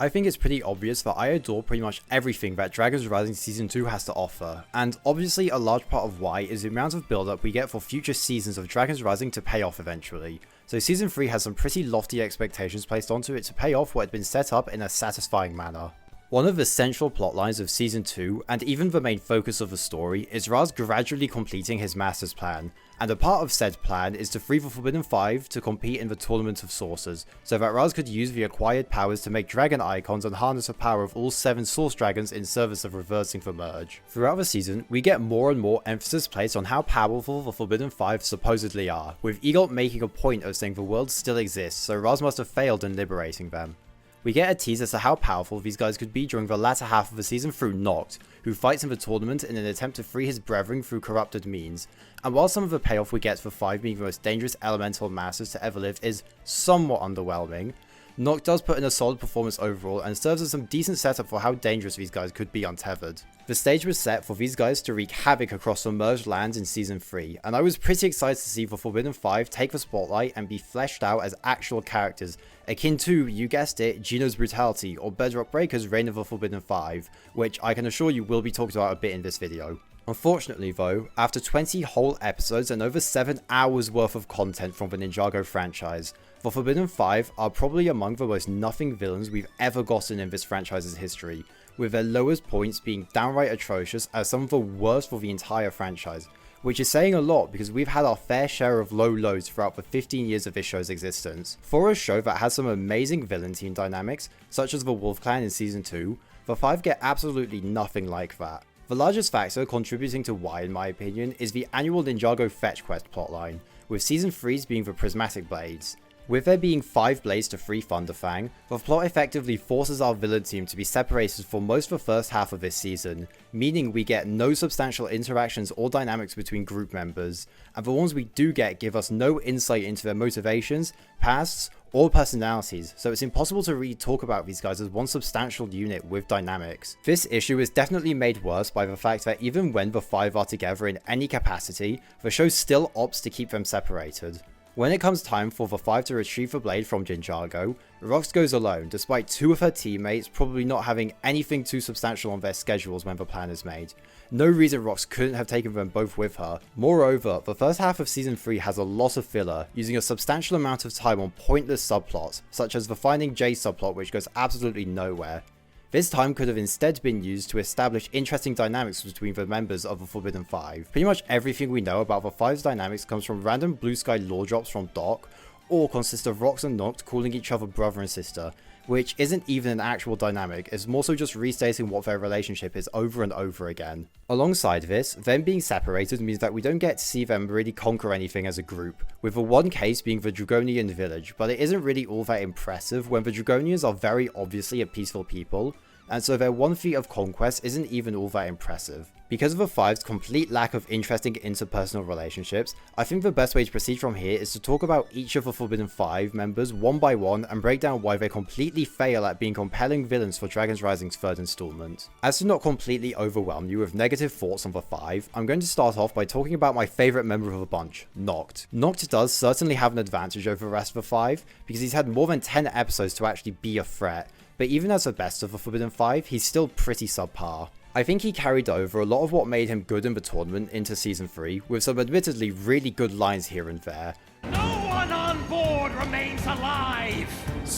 I think it's pretty obvious that I adore pretty much everything that Dragons Rising Season 2 has to offer, and obviously a large part of why is the amount of build up we get for future seasons of Dragons Rising to pay off eventually. So Season 3 has some pretty lofty expectations placed onto it to pay off what had been set up in a satisfying manner. One of the central plotlines of Season 2, and even the main focus of the story, is Raz gradually completing his master's plan, and a part of said plan is to free the Forbidden Five to compete in the Tournament of Sources, so that Raz could use the acquired powers to make dragon icons and harness the power of all 7 source dragons in service of reversing the merge. Throughout the season, we get more and more emphasis placed on how powerful the Forbidden Five supposedly are, with Egot making a point of saying the world still exists, so Raz must have failed in liberating them. We get a tease as to how powerful these guys could be during the latter half of the season through Noct, who fights in the tournament in an attempt to free his brethren through corrupted means, and while some of the payoff we get for 5 being the most dangerous elemental masters to ever live is somewhat underwhelming, Noct does put in a solid performance overall and serves as some decent setup for how dangerous these guys could be untethered. The stage was set for these guys to wreak havoc across the merged lands in Season 3, and I was pretty excited to see the Forbidden Five take the spotlight and be fleshed out as actual characters, akin to, you guessed it, Geno's Brutality or Bedrock Breaker's Reign of the Forbidden Five, which I can assure you will be talked about a bit in this video. Unfortunately though, after 20 whole episodes and over 7 hours worth of content from the Ninjago franchise, the Forbidden Five are probably among the most nothing villains we've ever gotten in this franchise's history, with their lowest points being downright atrocious as some of the worst for the entire franchise, which is saying a lot because we've had our fair share of low lows throughout the 15 years of this show's existence. For a show that has some amazing villain team dynamics, such as the Wolf Clan in Season 2, the Five get absolutely nothing like that. The largest factor contributing to why, in my opinion, is the annual Ninjago fetch quest plotline, with Season 3's being the Prismatic Blades. With there being 5 blades to free Thunderfang, the plot effectively forces our villain team to be separated for most of the first half of this season, meaning we get no substantial interactions or dynamics between group members, and the ones we do get give us no insight into their motivations, pasts, or personalities, so it's impossible to really talk about these guys as one substantial unit with dynamics. This issue is definitely made worse by the fact that even when the 5 are together in any capacity, the show still opts to keep them separated. When it comes time for the 5 to retrieve the blade from Ninjago, Rox goes alone, despite 2 of her teammates probably not having anything too substantial on their schedules when the plan is made. No reason Rox couldn't have taken them both with her. Moreover, the first half of Season 3 has a lot of filler, using a substantial amount of time on pointless subplots, such as the Finding Jay subplot which goes absolutely nowhere. This time could have instead been used to establish interesting dynamics between the members of the Forbidden Five. Pretty much everything we know about the Five's dynamics comes from random blue sky lore drops from Doc, or consists of Rox and Noct calling each other brother and sister, which isn't even an actual dynamic, it's more so just restating what their relationship is over and over again. Alongside this, them being separated means that we don't get to see them really conquer anything as a group, with the one case being the Dragonian village, but it isn't really all that impressive when the Dragonians are very obviously a peaceful people, and so their one feat of conquest isn't even all that impressive. Because of the Five's complete lack of interesting interpersonal relationships, I think the best way to proceed from here is to talk about each of the Forbidden Five members one by one and break down why they completely fail at being compelling villains for Dragons Rising's 3rd installment. As to not completely overwhelm you with negative thoughts on the Five, I'm going to start off by talking about my favourite member of the bunch, Noct. Noct does certainly have an advantage over the rest of the Five, because he's had more than 10 episodes to actually be a threat, but even as the best of the Forbidden Five, he's still pretty subpar. I think he carried over a lot of what made him good in the tournament into Season 3, with some admittedly really good lines here and there. No one on board remains alive!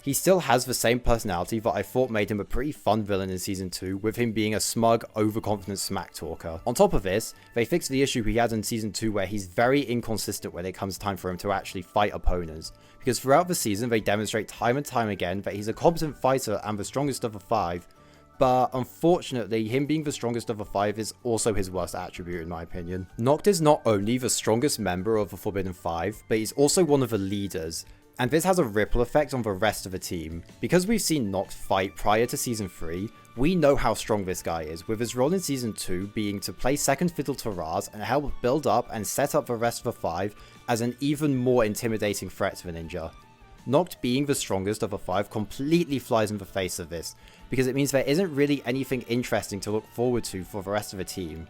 He still has the same personality that I thought made him a pretty fun villain in Season 2, with him being a smug, overconfident smack talker. On top of this, they fixed the issue he had in Season 2 where he's very inconsistent when it comes time for him to actually fight opponents, because throughout the season they demonstrate time and time again that he's a competent fighter and the strongest of the 5, but unfortunately, him being the strongest of the 5 is also his worst attribute in my opinion. Noct is not only the strongest member of the Forbidden Five, but he's also one of the leaders, and this has a ripple effect on the rest of the team. Because we've seen Noct fight prior to Season 3, we know how strong this guy is, with his role in Season 2 being to play second fiddle to Raz and help build up and set up the rest of the 5 as an even more intimidating threat to the ninja. Noct being the strongest of the 5 completely flies in the face of this, because it means there isn't really anything interesting to look forward to for the rest of the team.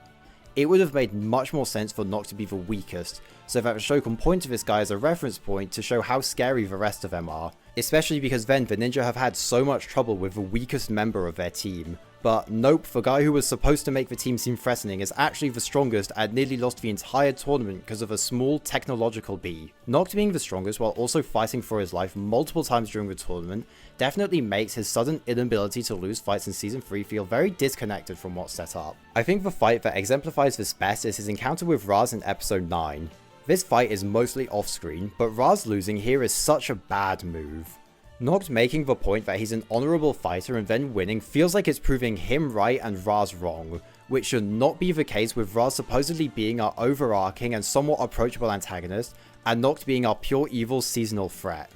it would have made much more sense for Noct to be the weakest, so that the show can point to this guy as a reference point to show how scary the rest of them are, especially because then the ninja have had so much trouble with the weakest member of their team. But nope, the guy who was supposed to make the team seem threatening is actually the strongest and nearly lost the entire tournament because of a small technological bee. Noct being the strongest while also fighting for his life multiple times during the tournament definitely makes his sudden inability to lose fights in Season 3 feel very disconnected from what's set up. I think the fight that exemplifies this best is his encounter with Raz in episode 9. This fight is mostly off screen, but Raz losing here is such a bad move. Noct making the point that he's an honourable fighter and then winning feels like it's proving him right and Raz wrong, which should not be the case with Raz supposedly being our overarching and somewhat approachable antagonist, and Noct being our pure evil seasonal threat.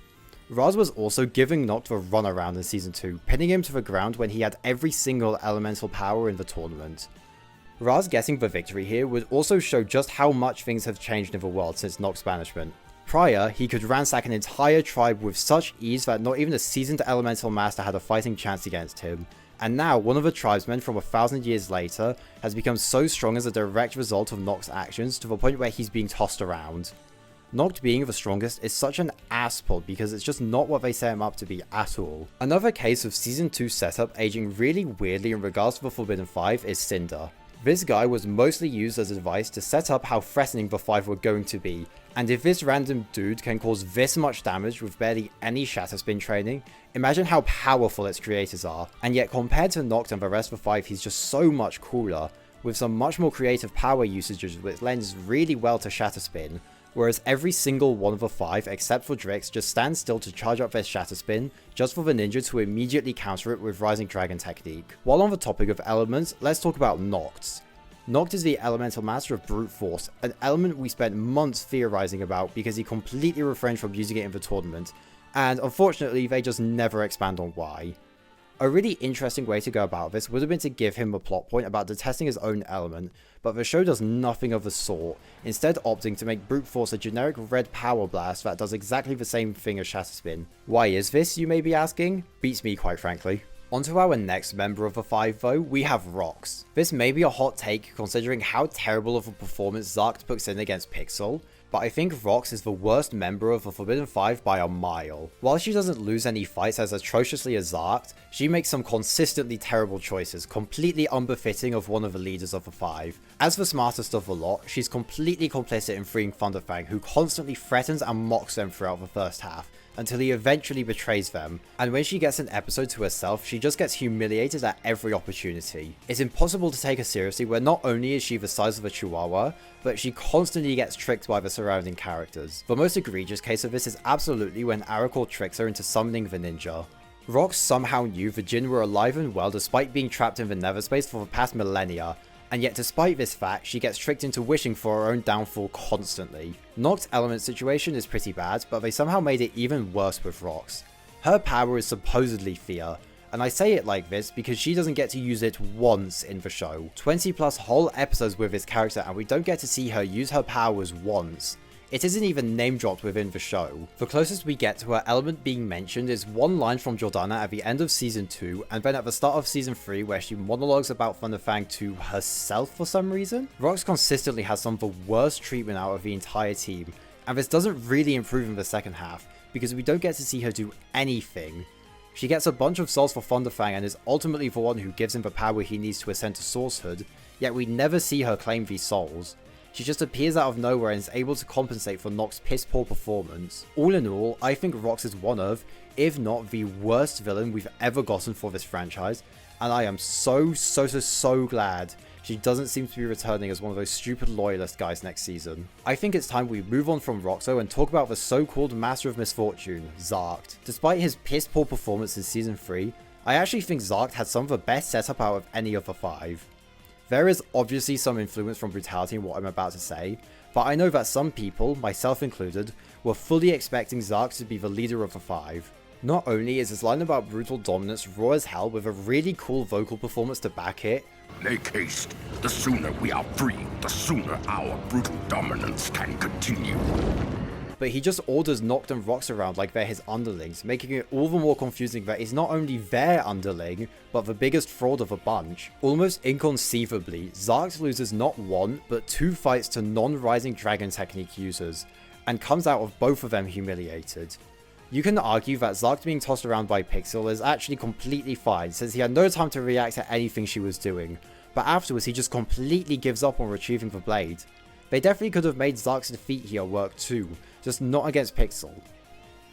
Raz was also giving Noct a runaround in Season 2, pinning him to the ground when he had every single elemental power in the tournament. Raz getting the victory here would also show just how much things have changed in the world since Noct's banishment. Prior, he could ransack an entire tribe with such ease that not even a seasoned elemental master had a fighting chance against him, and now one of the tribesmen from 1,000 years later has become so strong as a direct result of Noct's actions to the point where he's being tossed around. Noct being the strongest is such an ass pull because it's just not what they set him up to be at all. Another case of Season 2 setup aging really weirdly in regards to the Forbidden Five is Cinder. This guy was mostly used as a device to set up how threatening the Five were going to be, and if this random dude can cause this much damage with barely any shatter spin training, imagine how powerful its creators are. And yet compared to Noct and the rest of the Five, he's just so much cooler, with some much more creative power usages which lends really well to shatter spin, whereas every single one of the Five except for Dris just stands still to charge up their shatter spin, just for the ninja to immediately counter it with Rising Dragon technique. While on the topic of elements, let's talk about Noct. Noct is the elemental master of brute force, an element we spent months theorizing about because he completely refrained from using it in the tournament, and unfortunately they just never expand on why. A really interesting way to go about this would have been to give him a plot point about detesting his own element, but the show does nothing of the sort, instead opting to make brute force a generic red power blast that does exactly the same thing as shatter spin. Why is this, you may be asking? Beats me, quite frankly. Onto our next member of the Five though, we have Rox. This may be a hot take considering how terrible of a performance Zark puts in against Pixel, but I think Rox is the worst member of the Forbidden Five by a mile. While she doesn't lose any fights as atrociously as Zark, she makes some consistently terrible choices, completely unbefitting of one of the leaders of the Five. As the smartest of the lot, she's completely complicit in freeing Thunderfang, who constantly threatens and mocks them throughout the first half, until he eventually betrays them, and when she gets an episode to herself, she just gets humiliated at every opportunity. It's impossible to take her seriously where not only is she the size of a chihuahua, but she constantly gets tricked by the surrounding characters. The most egregious case of this is absolutely when Aracor tricks her into summoning the ninja. Rox somehow knew the Jinn were alive and well despite being trapped in the nether space for the past millennia, and yet despite this fact, she gets tricked into wishing for her own downfall constantly. Noct's element situation is pretty bad, but they somehow made it even worse with Rox. Her power is supposedly fear, and I say it like this because she doesn't get to use it once in the show. 20 plus whole episodes with this character and we don't get to see her use her powers once. It isn't even name dropped within the show. The closest we get to her element being mentioned is one line from Jordana at the end of Season 2, and then at the start of Season 3 where she monologues about Thunderfang to herself for some reason. Rox consistently has some of the worst treatment out of the entire team, and this doesn't really improve in the second half, because we don't get to see her do anything. She gets a bunch of souls for Thunderfang and is ultimately the one who gives him the power he needs to ascend to sourcehood, yet we never see her claim these souls. She just appears out of nowhere and is able to compensate for Noct's piss poor performance. All in all, I think Rox is one of, if not the worst villain we've ever gotten for this franchise, and I am so glad she doesn't seem to be returning as one of those stupid loyalist guys next season. I think it's time we move on from Roxo and talk about the so-called Master of Misfortune, Zark. Despite his piss poor performance in Season 3, I actually think Zark had some of the best setup out of any of the Five. There is obviously some influence from brutality in what I'm about to say, but I know that some people, myself included, were fully expecting Zark to be the leader of the Five. Not only is his line about brutal dominance raw as hell with a really cool vocal performance to back it, make haste. The sooner we are free, the sooner our brutal dominance can continue. but but he just orders Noct and Rox around like they're his underlings, making it all the more confusing that he's not only their underling, but the biggest fraud of a bunch. Almost inconceivably, Zark loses not one, but 2 fights to non-Rising Dragon technique users, and comes out of both of them humiliated. You can argue that Zark being tossed around by Pixel is actually completely fine, since he had no time to react to anything she was doing, but afterwards he just completely gives up on retrieving the blade. They definitely could have made Zark's defeat here work too, just not against Pixel.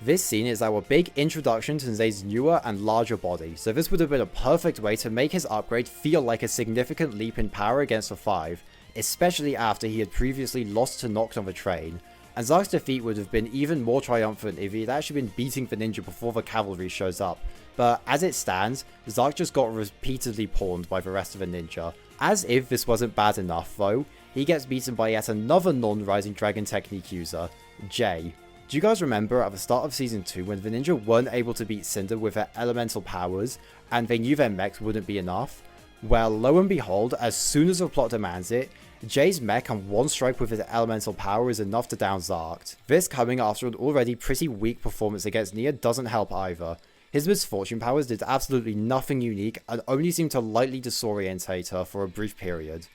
This scene is our big introduction to Zay's newer and larger body, so this would have been a perfect way to make his upgrade feel like a significant leap in power against the 5, especially after he had previously lost to Noct on the train, and Zark's defeat would have been even more triumphant if he had actually been beating the ninja before the cavalry shows up, but as it stands, Zark just got repeatedly pawned by the rest of the ninja. As if this wasn't bad enough though, he gets beaten by yet another non-Rising Dragon technique user, Jay. Do you guys remember at the start of Season 2 when the ninja weren't able to beat Cinder with their elemental powers, and they knew their mechs wouldn't be enough? Well, lo and behold, as soon as the plot demands it, Jay's mech and one strike with his elemental power is enough to down Zark. This coming after an already pretty weak performance against Nia doesn't help either. His misfortune powers did absolutely nothing unique and only seemed to lightly disorientate her for a brief period.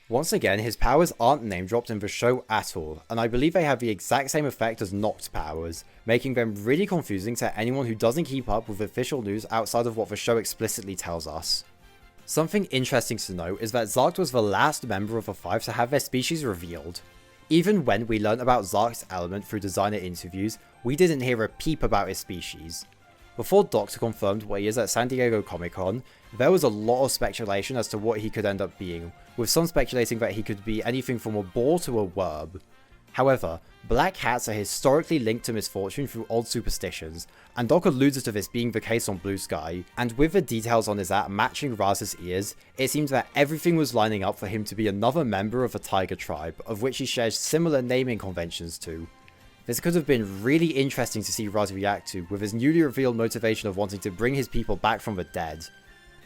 Once again, his powers aren't name dropped in the show at all, and I believe they have the exact same effect as Noct powers, making them really confusing to anyone who doesn't keep up with official news outside of what the show explicitly tells us. Something interesting to note is that Zark was the last member of the 5 to have their species revealed. Even when we learned about Zark's element through designer interviews, we didn't hear a peep about his species. Before Doctor confirmed what he is at San Diego Comic-Con, there was a lot of speculation as to what he could end up being, with some speculating that he could be anything from a boar to a worm. However, black hats are historically linked to misfortune through old superstitions, and Doc alluded to this being the case on Blue Sky, and with the details on his hat matching Raz's ears, it seems that everything was lining up for him to be another member of a tiger tribe, of which he shares similar naming conventions to. This could have been really interesting to see Raz react to, with his newly revealed motivation of wanting to bring his people back from the dead.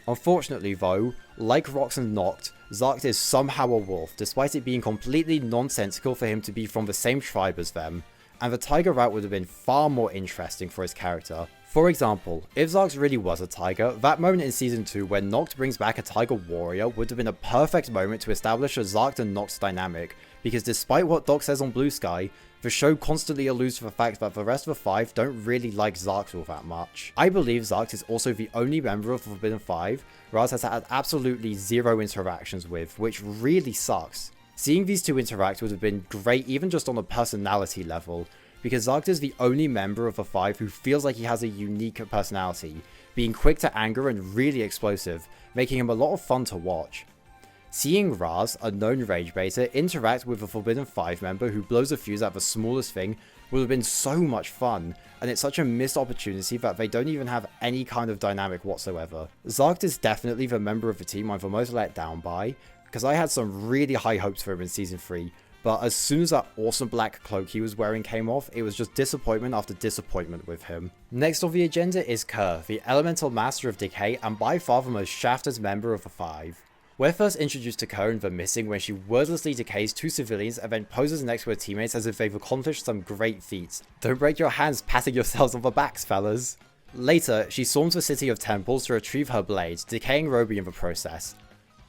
Unfortunately though, like Rox and Noct, Zark is somehow a wolf, despite it being completely nonsensical for him to be from the same tribe as them, and the tiger route would have been far more interesting for his character. For example, if Zark really was a tiger, that moment in Season 2 when Noct brings back a tiger warrior would have been a perfect moment to establish a Zark and Noct dynamic, because despite what Doc says on Blue Sky, the show constantly alludes to the fact that the rest of the 5 don't really like Zark all that much. I believe Zark is also the only member of the Forbidden 5 Raz has had absolutely zero interactions with, which really sucks. Seeing these two interact would have been great even just on a personality level, because Zark is the only member of the 5 who feels like he has a unique personality, being quick to anger and really explosive, making him a lot of fun to watch. Seeing Raz, a known rage baiter, interact with a Forbidden 5 member who blows a fuse at the smallest thing would have been so much fun, and it's such a missed opportunity that they don't even have any kind of dynamic whatsoever. Zark is definitely the member of the team I'm the most let down by, because I had some really high hopes for him in Season 3, but as soon as that awesome black cloak he was wearing came off, it was just disappointment after disappointment with him. Next on the agenda is Kerr, the elemental master of decay and by far the most shafted member of the 5. We're first introduced to Kerr in The Missing when she wordlessly decays 2 civilians and then poses next to her teammates as if they've accomplished some great feats. Don't break your hands patting yourselves on the backs, fellas. Later, she storms the City of Temples to retrieve her blade, decaying Roby in the process.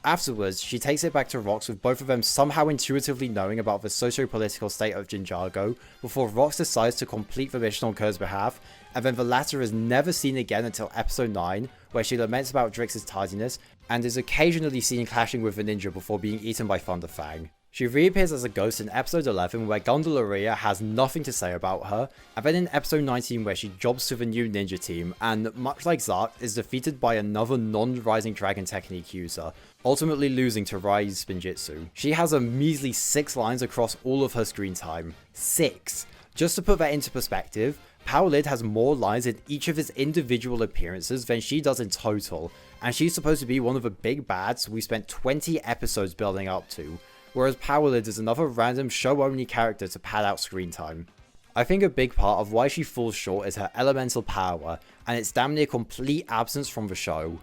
Afterwards, she takes it back to Rox with both of them somehow intuitively knowing about the socio-political state of Ninjago before Rox decides to complete the mission on Kerr's behalf, and then the latter is never seen again until episode 9, where she laments about Drix's tardiness and is occasionally seen clashing with the ninja before being eaten by Thunderfang. She reappears as a ghost in episode 11 where Gondolaria has nothing to say about her, and then in episode 19 where she jobs to the new ninja team and, much like Zark, is defeated by another non-Rising Dragon technique user, ultimately losing to Rai's Spinjitzu. She has a measly 6 lines across all of her screen time. 6! Just to put that into perspective, Power has more lines in each of his individual appearances than she does in total, and she's supposed to be one of the big bads we spent 20 episodes building up to, whereas Power is another random show-only character to pad out screen time. I think a big part of why she falls short is her elemental power, and its damn near complete absence from the show.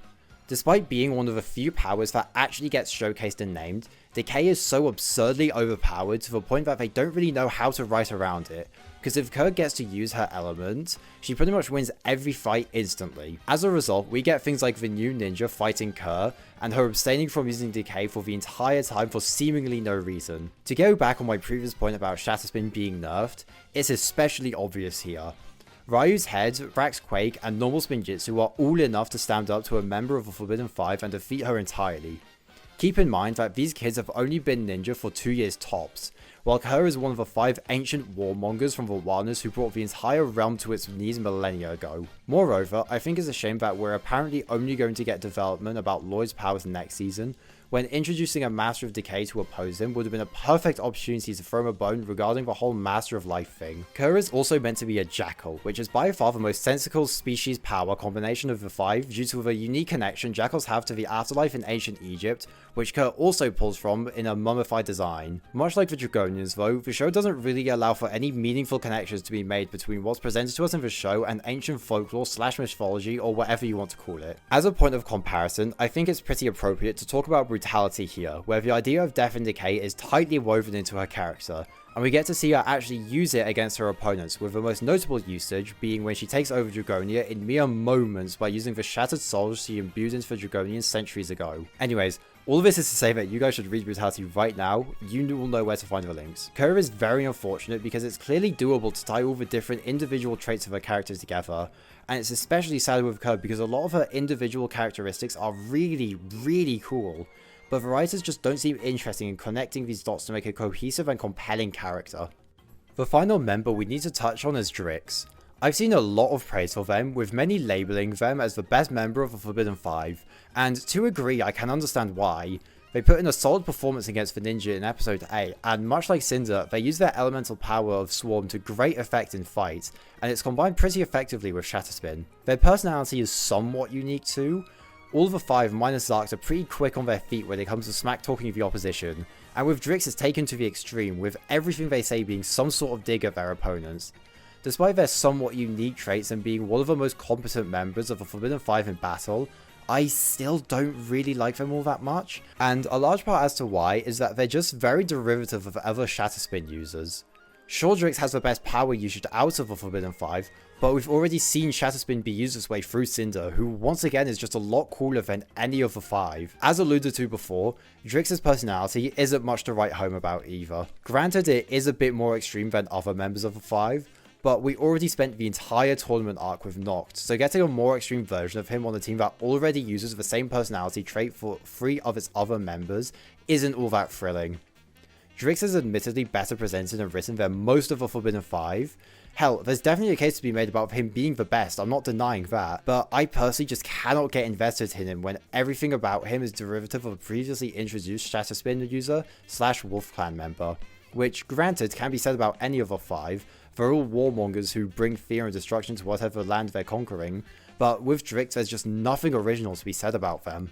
Despite being one of the few powers that actually gets showcased and named, Decay is so absurdly overpowered to the point that they don't really know how to write around it, because if Kerr gets to use her element, she pretty much wins every fight instantly. As a result, we get things like the new ninja fighting Kerr, and her abstaining from using Decay for the entire time for seemingly no reason. To go back on my previous point about Shatterspin being nerfed, it's especially obvious here. Ryu's head, Rack's Quake, and normal Spinjitzu are all enough to stand up to a member of the Forbidden Five and defeat her entirely. Keep in mind that these kids have only been ninja for 2 years tops, while Kerr is one of the 5 ancient warmongers from the wilderness who brought the entire realm to its knees millennia ago. Moreover, I think it's a shame that we're apparently only going to get development about Lloyd's powers next season, when introducing a Master of Decay to oppose him would have been a perfect opportunity to throw him a bone regarding the whole Master of Life thing. Kerr is also meant to be a jackal, which is by far the most sensical species power combination of the 5 due to the unique connection jackals have to the afterlife in ancient Egypt, which Kerr also pulls from in a mummified design. Much like the Dragonians though, the show doesn't really allow for any meaningful connections to be made between what's presented to us in the show and ancient folklore / mythology or whatever you want to call it. As a point of comparison, I think it's pretty appropriate to talk about brutality here, where the idea of death and decay is tightly woven into her character, and we get to see her actually use it against her opponents, with the most notable usage being when she takes over Dragonia in mere moments by using the shattered souls she imbued into the Dragonians centuries ago. Anyways, all of this is to say that you guys should read Brutality right now, you will know where to find the links. Kerr is very unfortunate because it's clearly doable to tie all the different individual traits of her character together, and it's especially sad with Kerr because a lot of her individual characteristics are really cool, but the writers just don't seem interested in connecting these dots to make a cohesive and compelling character. The final member we need to touch on is Dris. I've seen a lot of praise for them, with many labelling them as the best member of the Forbidden Five, and to agree I can understand why. They put in a solid performance against the ninja in episode 8, and much like Cinder, they use their elemental power of Swarm to great effect in fights, and it's combined pretty effectively with Shatterspin. Their personality is somewhat unique too. All of the 5 minus Zark are pretty quick on their feet when it comes to smack talking the opposition, and with Dris it's taken to the extreme, with everything they say being some sort of dig at their opponents. Despite their somewhat unique traits and being one of the most competent members of the Forbidden Five in battle, I still don't really like them all that much, and a large part as to why is that they're just very derivative of other Shatterspin users. Sure, Dris has the best power usage out of the Forbidden Five, but we've already seen Shatterspin be used its way through Cinder, who once again is just a lot cooler than any of the 5. As alluded to before, Dris's personality isn't much to write home about either. Granted, it is a bit more extreme than other members of the 5, but we already spent the entire tournament arc with Noct, so getting a more extreme version of him on a team that already uses the same personality trait for 3 of its other members isn't all that thrilling. Dris is admittedly better presented and written than most of the Forbidden Five. Hell, there's definitely a case to be made about him being the best, I'm not denying that, but I personally just cannot get invested in him when everything about him is derivative of a previously introduced Shatterspin user / Wolf Clan member, which granted can be said about any of the 5, they're all warmongers who bring fear and destruction to whatever land they're conquering, but with Dris there's just nothing original to be said about them.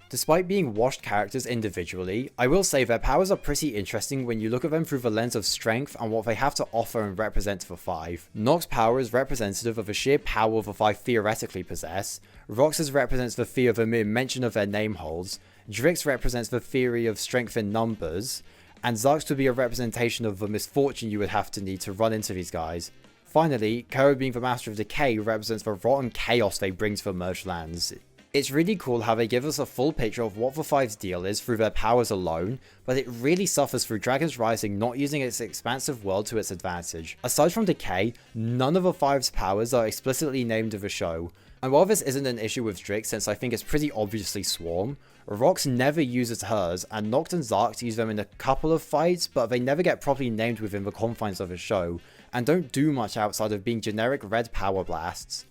Despite being washed characters individually, I will say their powers are pretty interesting when you look at them through the lens of strength and what they have to offer and represent to the 5. Noct's power is representative of the sheer power the 5 theoretically possess, Rox's represents the fear the mere mention of their name holds, Dris represents the theory of strength in numbers, and Zark's to be a representation of the misfortune you would have to need to run into these guys. Finally, Kerr being the Master of Decay represents the rotten chaos they bring to the merged lands. It's really cool how they give us a full picture of what the 5's deal is through their powers alone, but it really suffers through Dragon's Rising not using its expansive world to its advantage. Aside from Decay, none of the 5's powers are explicitly named in the show, and while this isn't an issue with Dris since I think it's pretty obviously Swarm, Rox never uses hers, and Noct and Zark use them in a couple of fights, but they never get properly named within the confines of the show, and don't do much outside of being generic red power blasts.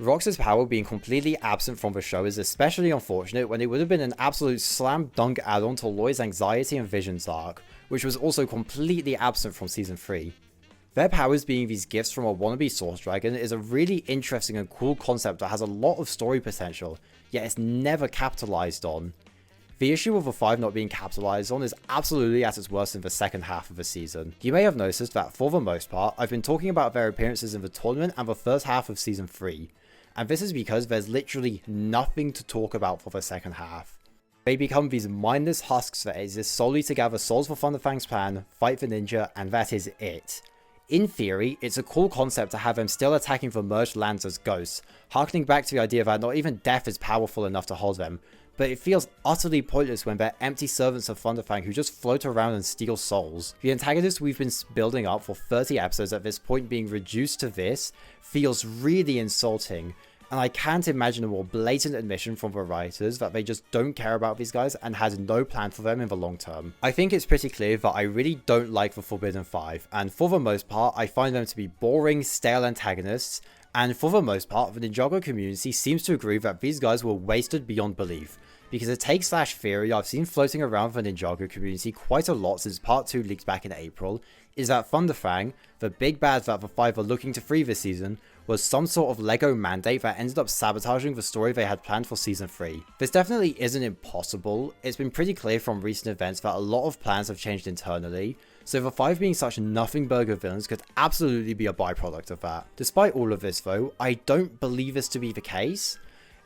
Rox's power being completely absent from the show is especially unfortunate when it would have been an absolute slam dunk add-on to Lloyd's Anxiety and Vision's arc, which was also completely absent from season 3. Their powers being these gifts from a wannabe Source Dragon is a really interesting and cool concept that has a lot of story potential, yet it's never capitalized on. The issue of the 5 not being capitalized on is absolutely at its worst in the second half of the season. You may have noticed that for the most part, I've been talking about their appearances in the tournament and the first half of season 3, and this is because there's literally nothing to talk about for the second half. They become these mindless husks that exist solely to gather souls for Thunderfang's plan, fight the ninja, and that is it. In theory, it's a cool concept to have them still attacking the merged lands as ghosts, harkening back to the idea that not even death is powerful enough to hold them, but it feels utterly pointless when they're empty servants of Thunderfang who just float around and steal souls. The antagonist we've been building up for 30 episodes at this point being reduced to this feels really insulting, and I can't imagine a more blatant admission from the writers that they just don't care about these guys and had no plan for them in the long term. I think it's pretty clear that I really don't like the Forbidden Five, and for the most part I find them to be boring, stale antagonists, and for the most part the Ninjago community seems to agree that these guys were wasted beyond belief. Because a take/theory I've seen floating around the Ninjago community quite a lot since part 2 leaked back in April is that Thunderfang, the big bad that the 5 are looking to free this season, was some sort of Lego mandate that ended up sabotaging the story they had planned for season 3. This definitely isn't impossible. It's been pretty clear from recent events that a lot of plans have changed internally, so the 5 being such nothing burger villains could absolutely be a byproduct of that. Despite all of this though, I don't believe this to be the case.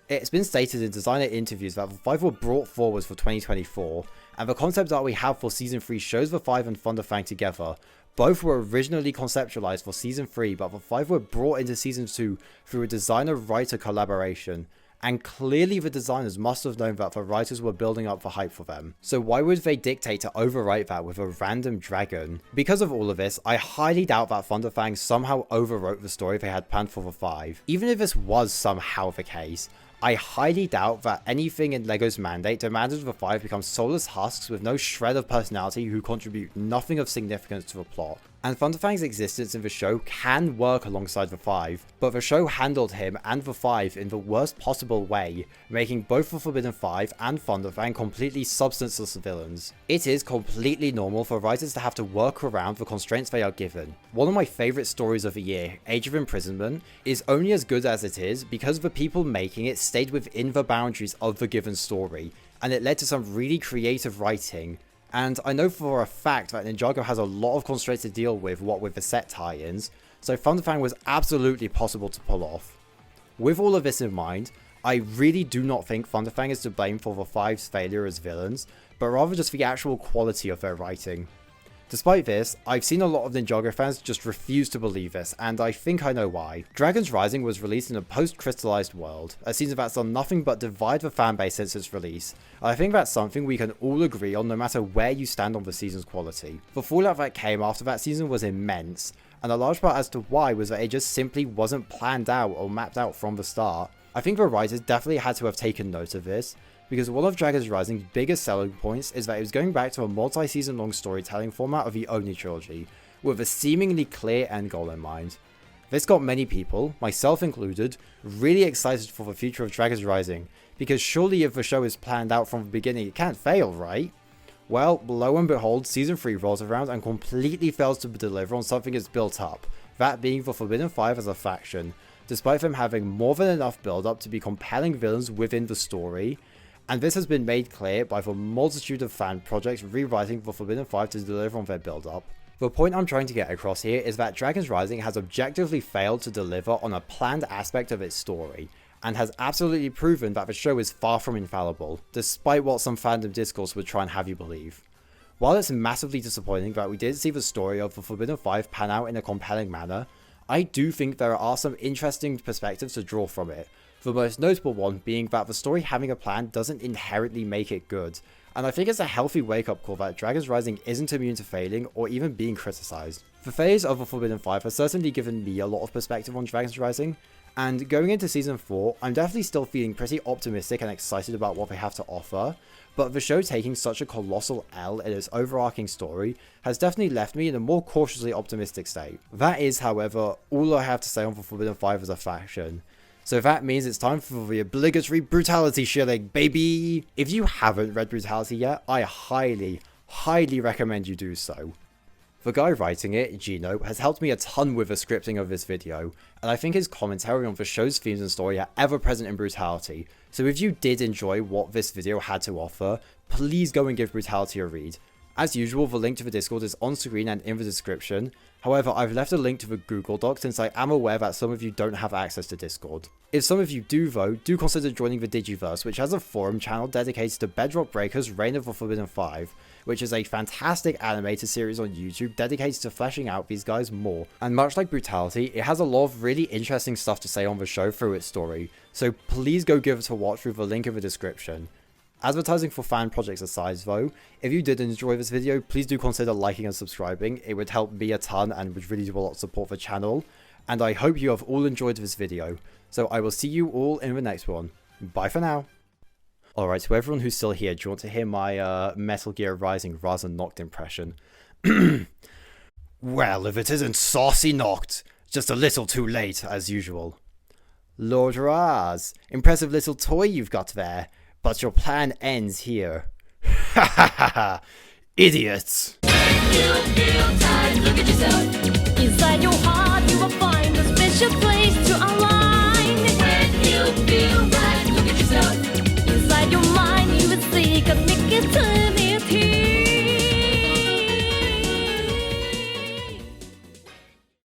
It's been stated in designer interviews that the 5 were brought forward for 2024, and the concept that we have for season 3 shows the 5 and Thunderfang together. Both were originally conceptualized for season 3, but the 5 were brought into season 2 through a designer-writer collaboration, and clearly the designers must have known that the writers were building up the hype for them. So why would they dictate to overwrite that with a random dragon? Because of all of this, I highly doubt that Thunderfang somehow overwrote the story they had planned for the 5. Even if this was somehow the case, I highly doubt that anything in LEGO's mandate demanded the 5 become soulless husks with no shred of personality who contribute nothing of significance to the plot. And Thunderfang's existence in the show can work alongside the 5, but the show handled him and the 5 in the worst possible way, making both the Forbidden 5 and Thunderfang completely substanceless villains. It is completely normal for writers to have to work around the constraints they are given. One of my favourite stories of the year, Age of Imprisonment, is only as good as it is because the people making it stayed within the boundaries of the given story, and it led to some really creative writing. And I know for a fact that Ninjago has a lot of constraints to deal with, what with the set tie-ins, so Thunderfang was absolutely possible to pull off. With all of this in mind, I really do not think Thunderfang is to blame for the 5's failure as villains, but rather just the actual quality of their writing. Despite this, I've seen a lot of Ninjago fans just refuse to believe this, and I think I know why. Dragons Rising was released in a post-crystallized world, a season that's done nothing but divide the fanbase since its release, and I think that's something we can all agree on no matter where you stand on the season's quality. The fallout that came after that season was immense, and a large part as to why was that it just simply wasn't planned out or mapped out from the start. I think the writers definitely had to have taken note of this, because one of Dragons Rising's biggest selling points is that it was going back to a multi-season long storytelling format of the Oni trilogy, with a seemingly clear end goal in mind. This got many people, myself included, really excited for the future of Dragons Rising, because surely if the show is planned out from the beginning it can't fail, right? Well, lo and behold, season 3 rolls around and completely fails to deliver on something it's built up, that being the Forbidden 5 as a faction, despite them having more than enough build up to be compelling villains within the story. And this has been made clear by the multitude of fan projects rewriting the Forbidden 5 to deliver on their build-up. The point I'm trying to get across here is that Dragons Rising has objectively failed to deliver on a planned aspect of its story, and has absolutely proven that the show is far from infallible, despite what some fandom discourse would try and have you believe. While it's massively disappointing that we didn't see the story of the Forbidden 5 pan out in a compelling manner, I do think there are some interesting perspectives to draw from it. The most notable one being that the story having a plan doesn't inherently make it good, and I think it's a healthy wake-up call that Dragons Rising isn't immune to failing or even being criticised. The failures of the Forbidden 5 has certainly given me a lot of perspective on Dragons Rising, and going into season 4, I'm definitely still feeling pretty optimistic and excited about what they have to offer, but the show taking such a colossal L in its overarching story has definitely left me in a more cautiously optimistic state. That is, however, all I have to say on the Forbidden 5 as a faction. So that means it's time for the obligatory brutality shilling, baby! If you haven't read Brutality yet, I highly recommend you do so. The guy writing it, Gino, has helped me a ton with the scripting of this video, and I think his commentary on the show's themes and story are ever present in Brutality, so if you did enjoy what this video had to offer, please go and give Brutality a read. As usual, the link to the Discord is on screen and in the description. However, I've left a link to the Google Doc since I am aware that some of you don't have access to Discord. If some of you do though, do consider joining the Digiverse, which has a forum channel dedicated to Bedrock Breaker's Reign of the Forbidden 5, which is a fantastic animated series on YouTube dedicated to fleshing out these guys more. And much like Brutality, it has a lot of really interesting stuff to say on the show through its story, so please go give it a watch through the link in the description. Advertising for fan projects aside though, if you did enjoy this video, please do consider liking and subscribing. It would help me a ton and would really do a lot to support the channel. And I hope you have all enjoyed this video. So I will see you all in the next one. Bye for now. Alright, to everyone who's still here, do you want to hear my Metal Gear Rising rather than Noct impression? Well, if it isn't saucy Noct, just a little too late as usual. Lord Raz, impressive little toy you've got there. But your plan ends here. Ha ha ha ha! Idiots! When you feel tired, look at yourself. Inside your heart, you will find a special place.